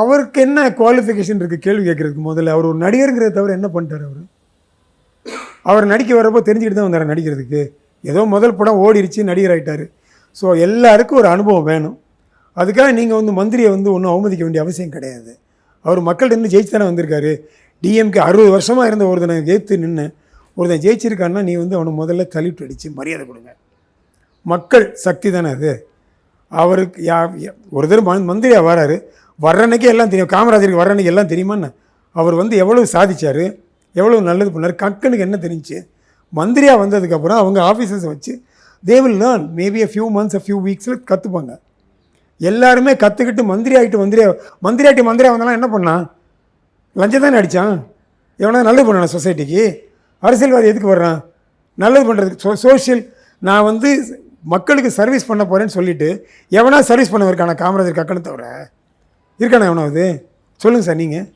அவருக்கு என்ன குவாலிஃபிகேஷன் இருக்குது கேள்வி கேட்குறதுக்கு? முதல்ல அவர் ஒரு நடிகருங்கிறத தவிர என்ன பண்ணிட்டார்? அவர் நடிக்க வரப்போ தெரிஞ்சுக்கிட்டு தான் வந்தார் நடிக்கிறதுக்கு. ஏதோ முதல் படம் ஓடிடுச்சு, நடிகர் ஆகிட்டார். ஸோ எல்லாருக்கும் ஒரு அனுபவம் வேணும். அதுக்காக நீங்கள் வந்து மந்திரியை வந்து ஒன்றும் அவமதிக்க வேண்டிய அவசியம் கிடையாது. அவர் மக்கள்கிட்ட இருந்து ஜெயிச்சு தானே வந்திருக்காரு. டிஎம்கே 60 வருஷமாக இருந்த ஒருத்தனை ஜெயித்து நின்று ஒருத்தன் ஜெயிச்சிருக்கான்னா நீ வந்து அவனை முதல்ல தள்ளிட்டு அடித்து மரியாதை கொடுங்க. மக்கள் சக்தி தானே அது. அவருக்கு ஒரு தடவை மந்திரியாக வராரு, வர்றன்னைக்கே எல்லாம் தெரியும். காமராஜருக்கு வர்றன்னைக்கு எல்லாம் தெரியுமான்னு. அவர் வந்து எவ்வளோ சாதிச்சார், எவ்வளோ நல்லது பண்ணார். கக்கனுக்கு என்ன தெரிஞ்சு? மந்திரியாக வந்ததுக்கப்புறம் அவங்க ஆஃபீஸர்ஸை வச்சு they will learn. Maybe a few months, a few weeksல கற்றுப்பாங்க. எல்லாருமே கற்றுக்கிட்டு மந்திரியாகிட்டு மந்திரியாக வந்தாலும் என்ன பண்ணான்? லஞ்சம் தானே அடித்தான். எவனா நல்லது பண்ணான சொசைட்டிக்கு? அரசியல்வாதி எதுக்கு வர்றான்? நல்லது பண்ணுறதுக்கு. சோஷியல் நான் வந்து மக்களுக்கு சர்வீஸ் பண்ண போகிறேன்னு சொல்லிவிட்டு எவனா சர்வீஸ் பண்ண இருக்கானா? காமராஜர் கக்கனை தவிர இருக்கானா எவனாவது? சொல்லுங்கள் சார். நீங்கள்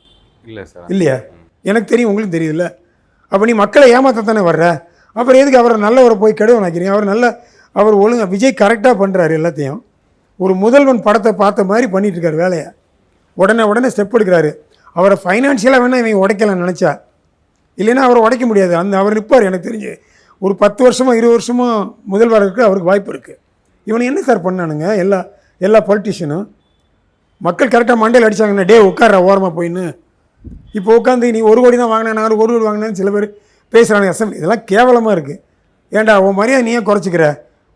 இல்லை சார். இல்லையா? எனக்கு தெரியும், உங்களுக்கு தெரியுதுல்ல. அப்போ நீ மக்களை ஏமாற்றத்தானே வர்ற. அப்புறம் எதுக்கு அவரை நல்லவரை போய் கெடுவ நினைக்கிறீங்க? அவர் ஒழுங்காக விஜய் கரெக்டாக பண்ணுறாரு எல்லாத்தையும். ஒரு முதல்வன் படத்தை பார்த்த மாதிரி பண்ணிகிட்டு இருக்காரு வேலையை. உடனே ஸ்டெப் எடுக்கிறாரு. அவரை ஃபைனான்ஷியலாக வேணால் இவங்க உடைக்கலாம்னு நினச்சா, இல்லைன்னா அவரை உடைக்க முடியாது. அவர் நிற்பார். எனக்கு தெரிஞ்சு ஒரு 10 வருஷமோ 20 வருஷமோ முதல்வர் இருக்குது, அவருக்கு வாய்ப்பு இருக்குது. இவனை என்ன சார் பண்ணானுங்க எல்லா பொலிட்டிஷியனும்? மக்கள் கரெக்டாக மண்டையில் அடித்தாங்கன்னா டே உட்கார ஓரமாக போயின்னு. இப்போ உட்காந்து நீ 1 கோடி தான் வாங்கினேன், நான் 1 கோடி வாங்கினேன்னு சில பேர் பேசுகிறாங்க. அசம்பிளி இதெல்லாம் கேவலமாக இருக்குது. ஏன்டா உன் மரியாதை நீயே குறைச்சிக்கிற?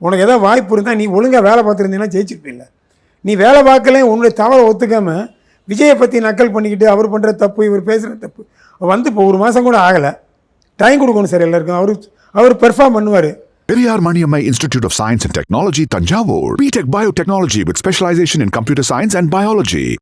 உனக்கு எதாவது வாய்ப்பு இருந்தால் நீ ஒழுங்காக வேலை பார்த்துருந்தீங்கன்னா ஜெயிச்சிருப்பில்ல. நீ வேலை பார்க்கல, உன்னுடைய தவறை ஒத்துக்காமல் விஜயை பற்றி நக்கல் பண்ணிக்கிட்டு அவர் பண்ணுற தப்பு, இவர் பேசுகிற தப்பு. வந்து இப்போ 1 மாதம் கூட ஆகலை. டைம் கொடுக்கணும் சார் எல்லாருக்கும். அவர் பெர்ஃபார்ம் பண்ணுவார். Periyar Maniammai Institute of Science and Technology, Tanjavur. B.Tech Biotechnology with specialization in computer science and biology.